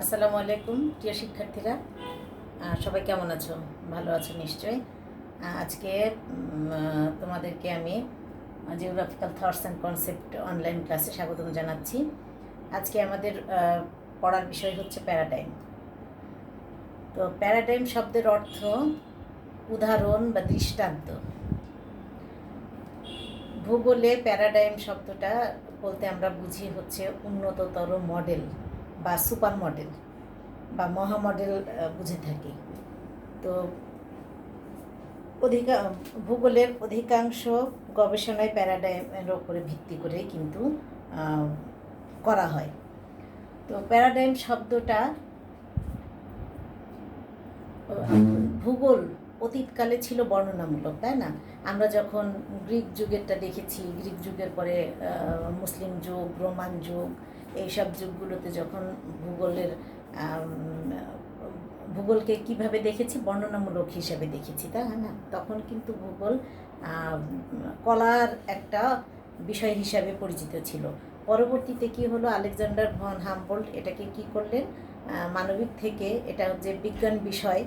আসসালামু আলাইকুম প্রিয় শিক্ষার্থীরা, সবাই কেমন আছো? ভালো আছো নিশ্চয়ই। আজকে তোমাদেরকে আমি geographical thoughts and concept online ক্লাসে স্বাগতম জানাচ্ছি। আজকে আমাদের পড়ার বিষয় হচ্ছে প্যারাডাইম। তো প্যারাডাইম শব্দের অর্থ উদাহরণ বা দৃষ্টান্ত। ভূগোলে প্যারাডাইম শব্দটা বলতে আমরা বুঝি হচ্ছে উন্নততর মডেল বা সুপার মডেল বা মহা মডেল বুঝে থাকি। তো ভূগোলের অধিকাংশ গবেষণায় প্যারাডাইমের ওপরে ভিত্তি করে কিন্তু করা হয়। তো প্যারাডাইম শব্দটা ভূগোল অতীতকালে ছিল বর্ণনামূলক, তাই না? আমরা যখন গ্রিক যুগেরটা দেখেছি, গ্রিক যুগের পরে মুসলিম যুগ, রোমান যুগ, এইসব যুগগুলোতে যখন ভূগোলকে কিভাবে দেখেছি, বর্ণনামূলক হিসেবে দেখেছি, তাই না? তখন কিন্তু ভূগোল কলার একটা বিষয় হিসাবে পরিচিত ছিল। পরবর্তীতে কি হলো, আলেকজান্ডার ভন হামবোল্ট এটাকে কি করলেন, মানবিক থেকে এটা যে বিজ্ঞান বিষয়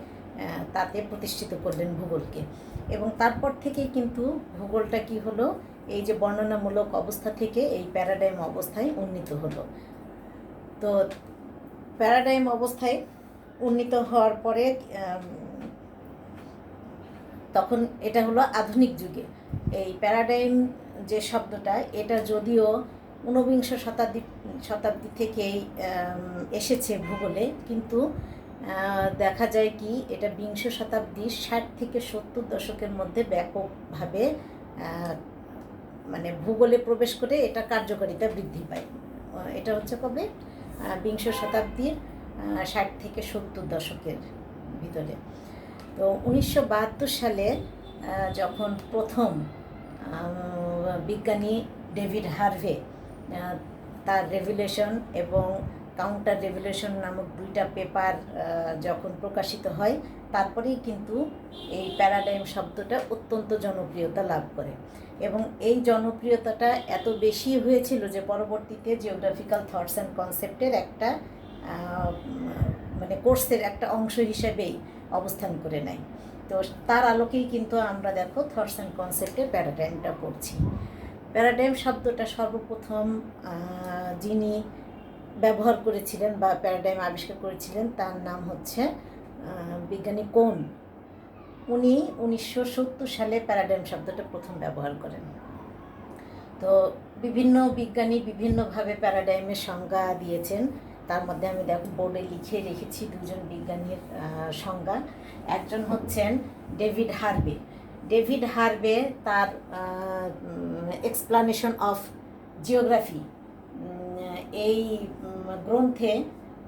তাতে প্রতিষ্ঠিত করলেন ভূগোলকে। এবং তারপর থেকেই কিন্তু ভূগোলটা কি হলো, এই যে বর্ণনামূলক অবস্থা থেকে এই প্যারাডাইম অবস্থায় উন্নীত হলো। তো প্যারাডাইম অবস্থায় উন্নীত হওয়ার পরে তখন এটা হলো আধুনিক যুগে। এই প্যারাডাইম যে শব্দটা, এটা যদিও ঊনবিংশ শতাব্দী থেকেই এসেছে ভূগোলে, কিন্তু দেখা যায় কি এটা বিংশ শতাব্দীর 60 থেকে 70 দশকের মধ্যে ব্যাপকভাবে মানে ভূগোলে প্রবেশ করে এটা কার্যকারিতা বৃদ্ধি পায়। এটা হচ্ছে কবে, বিংশ শতাব্দীর 60 থেকে 70 দশকের ভিতরে। তো 1972 সালে যখন প্রথম বিজ্ঞানী ডেভিড হার্ভে তার রেভুলেশন এবং কাউন্টার রেভুলেশন নামক দুইটা পেপার যখন প্রকাশিত হয়, তারপরেই কিন্তু এই প্যারাডাইম শব্দটা অত্যন্ত জনপ্রিয়তা লাভ করে। এবং এই জনপ্রিয়তাটা এত বেশি হয়েছিল যে পরবর্তীতে জিওগ্রাফিক্যাল থটস অ্যান্ড কনসেপ্টের একটা মানে কোর্সের একটা অংশ হিসেবেই অবস্থান করে নেয়। তো তার আলোকেই কিন্তু আমরা দেখো থটস অ্যান্ড কনসেপ্টের প্যারাডাইমটা পড়ছি। প্যারাডাইম শব্দটা সর্বপ্রথম যিনি ব্যবহার করেছিলেন বা প্যারাডাইম আবিষ্কার করেছিলেন তার নাম হচ্ছে বিজ্ঞানী কোন। উনি 1970 সালে প্যারাডাইম শব্দটা প্রথম ব্যবহার করেন। তো বিভিন্ন বিজ্ঞানী বিভিন্নভাবে প্যারাডাইমের সংজ্ঞা দিয়েছেন। তার মধ্যে আমি বোর্ডে লিখে রেখেছি দুজন বিজ্ঞানীর সংজ্ঞা। একজন হচ্ছেন ডেভিড হার্ভে। ডেভিড হার্ভে তার এক্সপ্লানেশন অফ জিওগ্রাফি এই গ্রন্থে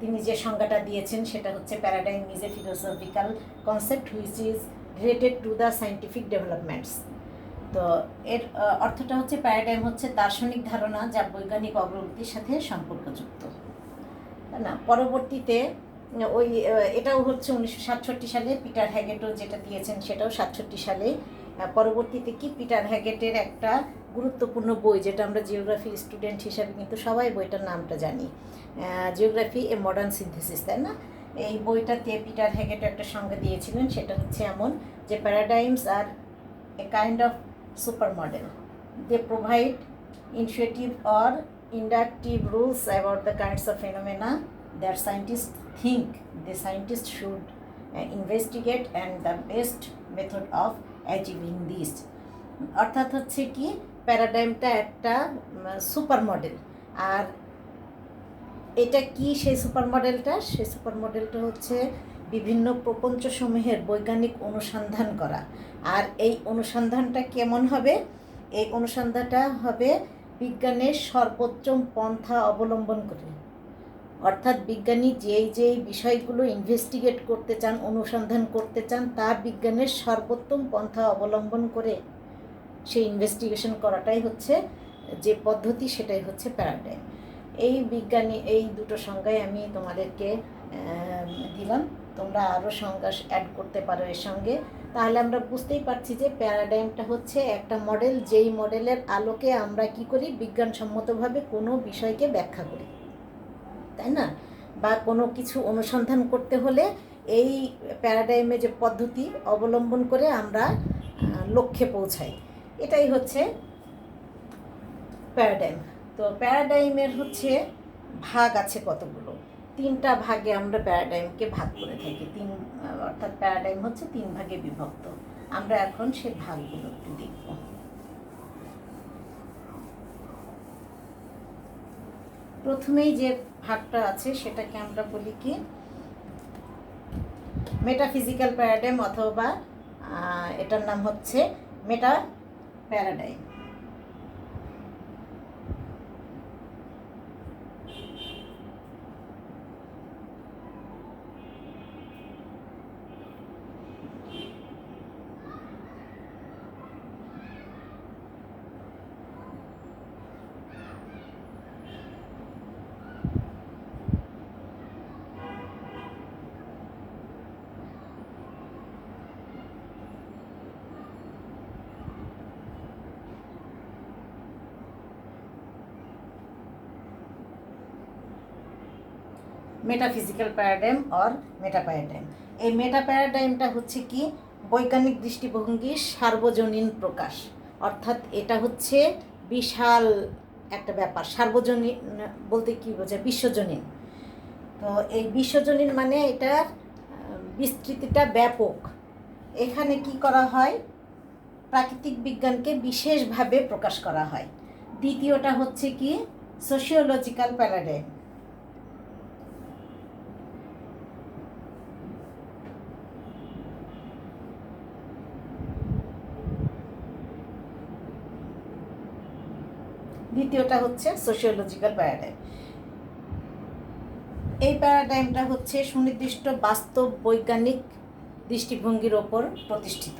তিনি যে সংজ্ঞাটা দিয়েছেন সেটা হচ্ছে paradigm is a philosophical concept which is related to the scientific developments. তো এর অর্থটা হচ্ছে প্যারাডাইম হচ্ছে দার্শনিক ধারণা যা বৈজ্ঞানিক অগ্রগতির সাথে সম্পর্কযুক্ত, তাই না? পরবর্তীতে ওই এটাও হচ্ছে 1967 সালে পিটার হ্যাগেটও যেটা দিয়েছেন সেটাও 67 সালে। পরবর্তীতে কি পিটার হ্যাগেটের একটা গুরুত্বপূর্ণ বই, যেটা আমরা জিওগ্রাফি স্টুডেন্ট হিসাবে কিন্তু সবাই বইটার নামটা জানি, জিওগ্রাফি এ মডার্ন সিনথেসিস, তাই না? এই বইটাতে পিটার হ্যাগেট একটা সংজ্ঞা দিয়েছিলেন, সেটা হচ্ছে এমন যে প্যারাডাইমস আর a kind of supermodel. They provide intuitive or inductive rules about the kinds of phenomena that scientists think the scientists should investigate and the best method of achieving this. অর্থাৎ হচ্ছে কি প্যারাডাইমটা একটা সুপার মডেল। আর এটা কি সেই super মডেলটা? সেই super মডেলটা হচ্ছে বিভিন্ন প্রপঞ্চসমূহের বৈজ্ঞানিক অনুসন্ধান করা। আর এই অনুসন্ধানটা কেমন হবে? এই অনুসন্ধানটা হবে বিজ্ঞানের সর্বোত্তম পন্থা অবলম্বন করে। অর্থাৎ বিজ্ঞানী যেই বিষয়গুলো ইনভেস্টিগেট করতে চান, অনুসন্ধান করতে চান, তা বিজ্ঞানের সর্বোত্তম পন্থা অবলম্বন করে সেই ইনভেস্টিগেশন করাটাই হচ্ছে যে পদ্ধতি, সেটাই হচ্ছে প্যারাডাইম। এই দুটো সংজ্ঞায় আমি তোমাদেরকে দিলাম। তোমরা আরও সংজ্ঞা অ্যাড করতে পারো এর সঙ্গে। তাহলে আমরা বুঝতেই পারছি যে প্যারাডাইমটা হচ্ছে একটা মডেল, যেই মডেলের আলোকে আমরা কি করি, বিজ্ঞানসম্মতভাবে কোনো বিষয়কে ব্যাখ্যা করি, তাই না? বা কোনো কিছু অনুসন্ধান করতে হলে এই প্যারাডাইমে যে পদ্ধতি অবলম্বন করে আমরা লক্ষ্যে পৌঁছাই। এটাই হচ্ছে প্যারাডাইম। তো প্যারাডাইমের হচ্ছে ভাগ আছে কতগুলো, 3টা ভাগে আমরা প্যারাডাইমকে ভাগ করে থাকি। অর্থাৎ প্যারাডাইম হচ্ছে 3 ভাগে বিভক্ত। আমরা এখন সে ভাগগুলো একটু দেখব। প্রথমেই যে ভাগটা আছে সেটাকে আমরা বলি কি মেটাফিজিক্যাল প্যারাডাইম, অথবা এটার নাম হচ্ছে meta paradigm. Metaphysical paradigm or meta paradigm. এই মেটা প্যারাডাইমটা হচ্ছে কি বৈজ্ঞানিক দৃষ্টিভঙ্গির সার্বজনীন প্রকাশ। অর্থাৎ এটা হচ্ছে বিশাল একটা ব্যাপার। সার্বজনীন বলতে কি বোঝায়? বিশ্বজনীন। তো এই বিশ্বজনীন মানে এটার বিস্তৃতিটা ব্যাপক। এখানে কি করা হয়? প্রাকৃতিক বিজ্ঞানকে বিশেষভাবে প্রকাশ করা হয়। দ্বিতীয়টা হচ্ছে কি সোশিওলজিক্যাল প্যারাডাইম। দ্বিতীয়টা হচ্ছে সোশিওলজিক্যাল প্যারাডাইম। এই প্যারাডাইমটা হচ্ছে সুনির্দিষ্ট বাস্তব বৈজ্ঞানিক দৃষ্টিভঙ্গির ওপর প্রতিষ্ঠিত।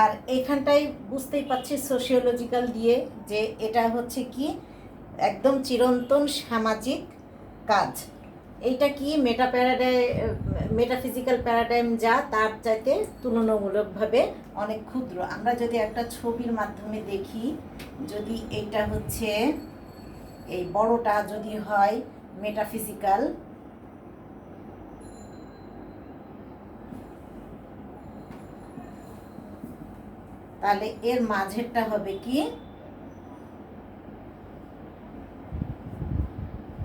আর এইখানটাই বুঝতেই পারছি সোশিওলজিক্যাল দিয়ে যে এটা হচ্ছে কি একদম চিরন্তন সামাজিক কাজ। এইটা কি মেটাফিজিক্যাল প্যারাডাইম যা তার চাইতে তুলনামূলকভাবে অনেক ক্ষুদ্র। আমরা যদি একটা ছবির মাধ্যমে দেখি, যদি এইটা হচ্ছে এই বড়টা যদি হয় মেটাফিজিক্যাল, তাহলে এর মাঝেরটা হবে কি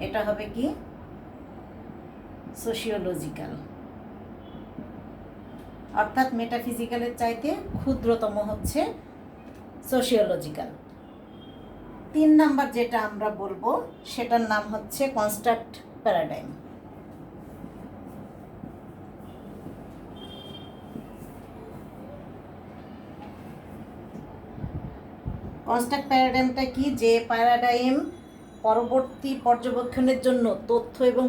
এটা হবে কি সোশিওলজিক্যাল। অর্থাৎ মেটাফিজিক্যালের চাইতে ক্ষুদ্রতম হচ্ছে সোশিওলজিক্যাল। 3 নাম্বার যেটা আমরা বলবো সেটার নাম হচ্ছে কনস্ট্রাক্ট প্যারাডাইম। কনস্ট্রাক্ট প্যারাডাইমটা কি? যে প্যারাডাইম পরবর্তী পর্যবেক্ষণের জন্য তথ্য এবং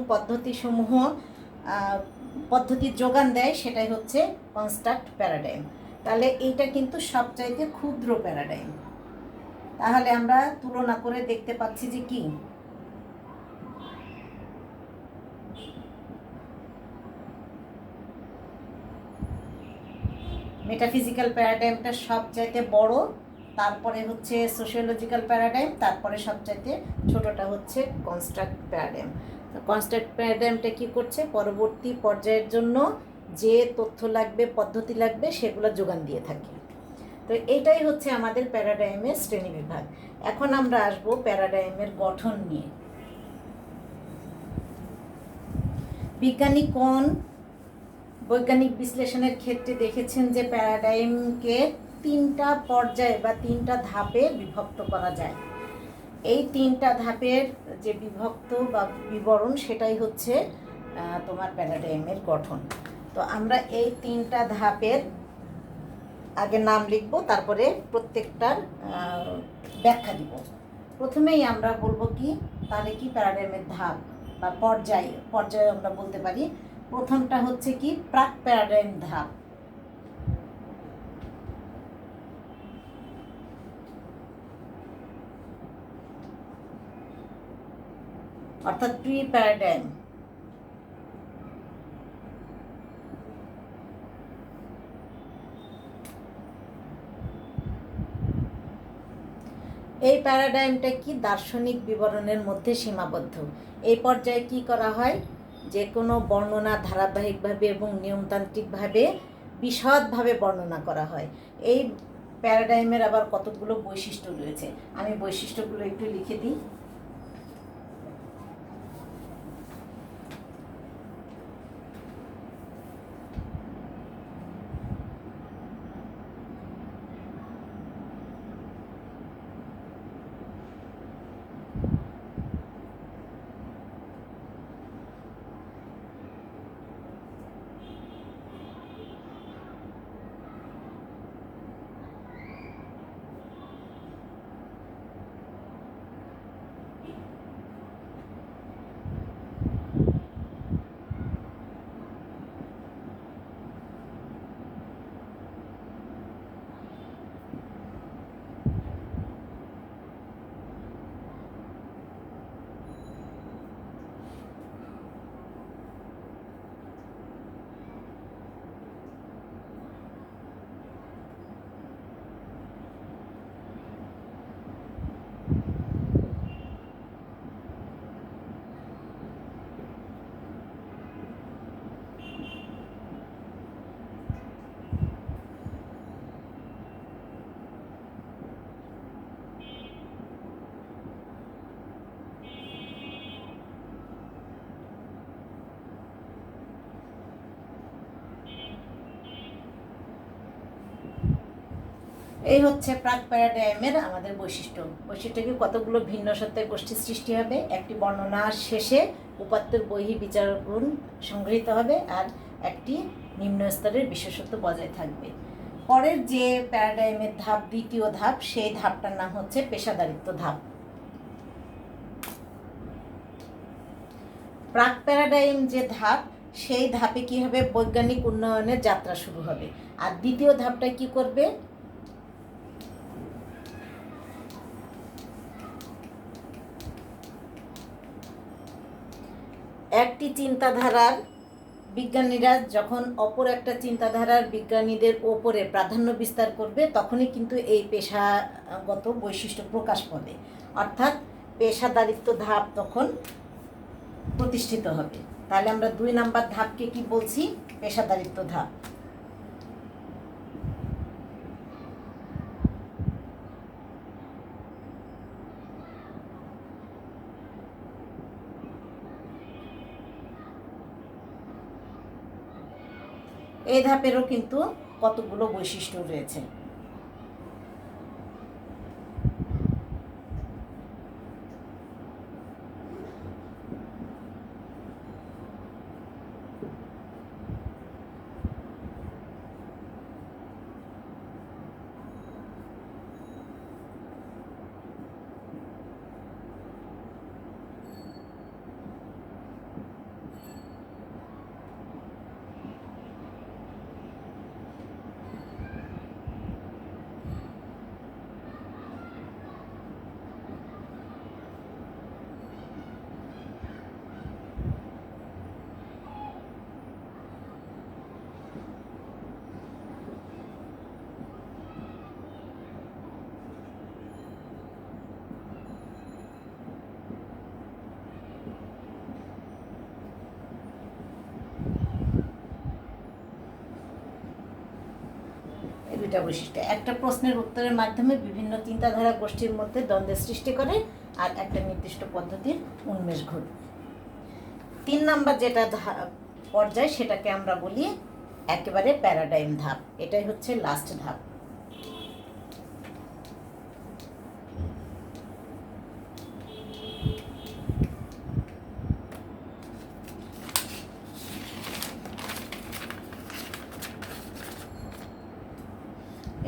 পদ্ধতির যোগান দেয়, সেটাই হচ্ছে কনস্ট্রাক্ট প্যারাডাইম। তাহলে এইটা কিন্তু সবচাইতে ক্ষুদ্র প্যারাডাইম। তাহলে আমরা তুলনা করে দেখতে পাচ্ছি যে কি মেটাফিজিক্যাল প্যারাডাইমটা সবচাইতে বড়, তারপরে হচ্ছে সোশিওলজিক্যাল প্যারাডাইম, তারপরে সবচাইতে ছোটটা হচ্ছে কনস্ট্রাক্ট প্যারাডাইম। কনস্ট্রাক্ট প্যারাডাইমটা কি করছে? পরবর্তী পর্যায়ের জন্য যে তথ্য লাগবে, পদ্ধতি লাগবে, সেগুলো যোগান দিয়ে থাকে। তো এইটাই হচ্ছে আমাদের প্যারাডাইমের শ্রেণীবিভাগ। এখন আমরা আসবো প্যারাডাইমের গঠন নিয়ে। বিজ্ঞানী কোন বৈজ্ঞানিক বিশ্লেষণের ক্ষেত্রে দেখেছেন যে প্যারাডাইমকে 3টা পর্যায়ে বা 3টা ধাপে বিভক্ত করা যায়। এই 3টা ধাপের যে বিভক্ত বা বিবরণ সেটাই হচ্ছে তোমার প্যারাডাইমের গঠন। তো আমরা এই 3টা ধাপের আগে নাম লিখব, তারপরে প্রত্যেকটার ব্যাখ্যা দিব। প্রথমেই আমরা বলবো কি তাহলে কি প্যারাডাইমের ধাপ বা পর্যায়ে আমরা বলতে পারি। প্রথমটা হচ্ছে কি প্রাক প্যারাডাইম ধাপ। অর্থাৎ প্রি প্যারাডাইম। এই প্যারাডাইমটা কি দার্শনিক বিবরণের মধ্যে সীমাবদ্ধ। এই পর্যায়ে কি করা হয়, যে কোনো বর্ণনা ধারাবাহিকভাবে এবং নিয়মতান্ত্রিকভাবে বিশদভাবে বর্ণনা করা হয়। এই প্যারাডাইমের আবার কতগুলো বৈশিষ্ট্য রয়েছে, আমি বৈশিষ্ট্যগুলো একটু লিখে দিই। এই হচ্ছে প্রাক প্যারাডাইমের আমাদের বৈশিষ্ট্য কি কতগুলো ভিন্ন সত্ত্বের গোষ্ঠীর সৃষ্টি হবে, একটি বর্ণনার শেষে উপাত্তের বহি বিচারগুণ সংগৃহীত হবে, আর একটি নিম্ন স্তরের বিশেষত্ব বজায় থাকবে। পরের যে প্যারাডাইমের ধাপ, দ্বিতীয় ধাপ, সেই ধাপটার নাম হচ্ছে পেশাদারিত্ব ধাপ। প্রাক প্যারাডাইম যে ধাপ, সেই ধাপে কি হবে, বৈজ্ঞানিক উন্নয়নের যাত্রা শুরু হবে। আর দ্বিতীয় ধাপটা কি করবে, একটি চিন্তাধারার বিজ্ঞানীরা যখন অপর একটা চিন্তাধারার বিজ্ঞানীদের ওপরে প্রাধান্য বিস্তার করবে, তখনই কিন্তু এই পেশাগত বৈশিষ্ট্য প্রকাশ পাবে, অর্থাৎ পেশাদারিত্ব ধাপ তখন প্রতিষ্ঠিত হবে। তাহলে আমরা 2 নাম্বার ধাপকে কি বলছি, পেশাদারিত্ব ধাপ। এই ধাপেরও কিন্তু কতগুলো বৈশিষ্ট্য রয়েছে। এই 2টা বৈশিষ্ট্য, একটা প্রশ্নের উত্তরের মাধ্যমে বিভিন্ন চিন্তাধারা গোষ্ঠীর মধ্যে দ্বন্দ্বের সৃষ্টি করে, আর একটা নির্দিষ্ট পদ্ধতির উন্মেষ ঘটে। 3 নাম্বার যেটা পর্যায়, সেটাকে আমরা বলি একেবারে প্যারাডাইম ধাপ। এটাই হচ্ছে লাস্ট ধাপ।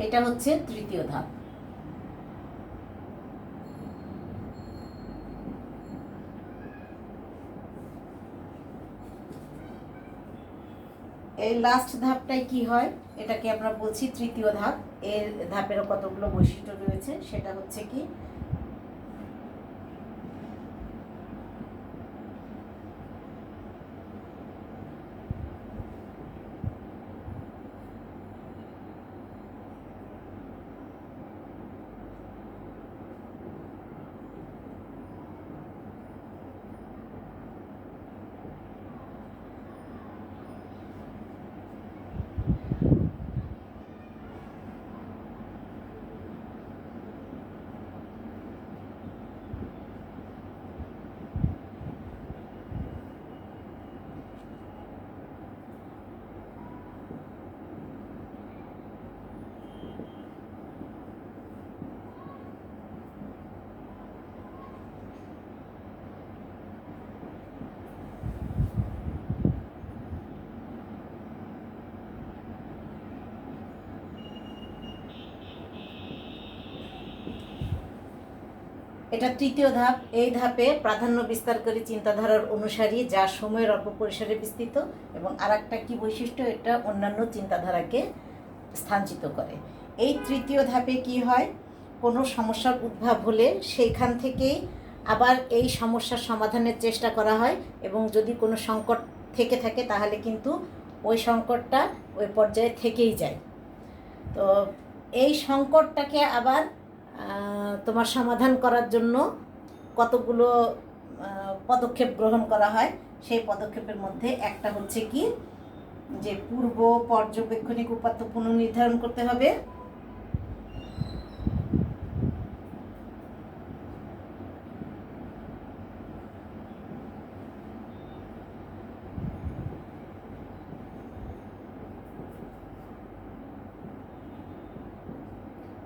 এটা হচ্ছে তৃতীয় ধাপ। এই লাস্ট ধাপটাই কি হয়, এটাকে আমরা বলছি তৃতীয় ধাপ। এর ধাপেরও কতগুলো বৈশিষ্ট্য রয়েছে, সেটা হচ্ছে কি, এটা তৃতীয় ধাপ। এই ধাপে প্রাধান্য বিস্তারকারী চিন্তাধারার অনুসারী, যা সময়ের অল্প পরিসরে বিস্তৃত, এবং আর একটা কী বৈশিষ্ট্য, এটা অন্যান্য চিন্তাধারাকে স্থানচ্যুত করে। এই তৃতীয় ধাপে কি হয়, কোনো সমস্যার উদ্ভব হলে সেইখান থেকেই আবার এই সমস্যার সমাধানের চেষ্টা করা হয়, এবং যদি কোনো সংকট থেকে থাকে তাহলে কিন্তু ওই সংকটটা ওই পর্যায়ে থেকেই যায়। তো এই সংকটটাকে আবার তোমার সমাধান করার জন্য কতগুলো পদক্ষেপ গ্রহণ করা হয়। সেই পদক্ষেপের মধ্যে একটা হচ্ছে কি, যে পূর্ব পর্যবেক্ষণিক উপাত্ত পুনর্নির্ধারণ করতে হবে,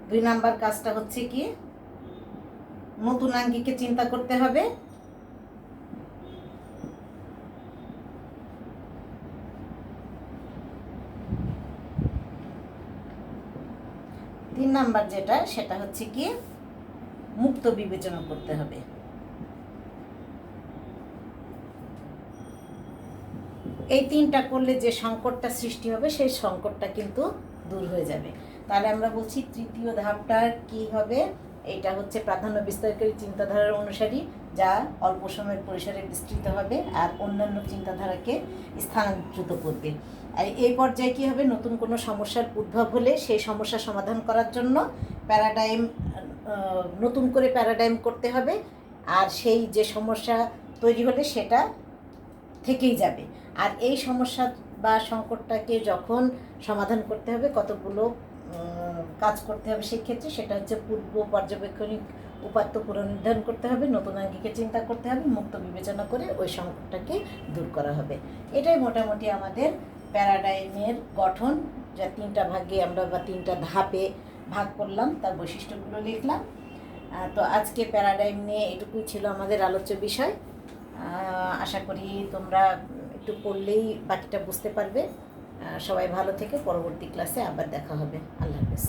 দুই নাম্বার কাজটা হচ্ছে কি, নতুন আঙ্গিকে চিন্তা করতে হবে। তিন নাম্বার যেটা, সেটা হচ্ছে কি, মুক্ত বিবেচনা করতে হবে। এই তিনটা করলে যে সংকটটা সৃষ্টি হবে সেই সংকটটা কিন্তু দূর হয়ে যাবে। তাহলে আমরা বলছি তৃতীয় ধাপটা কি হবে, এইটা হচ্ছে প্রাধান্য বিস্তারকারী চিন্তাধারার অনুসারী, যা অল্প সময়ের পরিসরে বিস্তৃত হবে আর অন্যান্য চিন্তাধারাকে স্থানান্তরিত করবে। আর এই পর্যায়ে কী হবে, নতুন কোনো সমস্যার উদ্ভব হলে সেই সমস্যা সমাধান করার জন্য নতুন করে প্যারাডাইম করতে হবে, আর সেই যে সমস্যা তৈরি হলে সেটা থেকেই যাবে। আর এই সমস্যা বা সংকটটাকে যখন সমাধান করতে হবে, কতগুলো কাজ করতে হবে সেই ক্ষেত্রে, সেটা হচ্ছে পূর্ব পর্যবেক্ষণিক উপাত্ত পুনর্নির্ধারণ করতে হবে, নতুন আঙ্গিকে চিন্তা করতে হবে, মুক্ত বিবেচনা করে ওই সংকটটাকে দূর করা হবে। এটাই মোটামুটি আমাদের প্যারাডাইমের গঠন, যা তিনটা ভাগে আমরা বা তিনটা ধাপে ভাগ করলাম, তার বৈশিষ্ট্যগুলো লিখলাম। তো আজকে প্যারাডাইম নিয়ে এটুকুই ছিল আমাদের আলোচ্য বিষয়। আশা করি তোমরা একটু পড়লেই বাকিটা বুঝতে পারবে। সবাই ভালো থেকে, পরবর্তী ক্লাসে আবার দেখা হবে। আল্লাহ হাফেজ।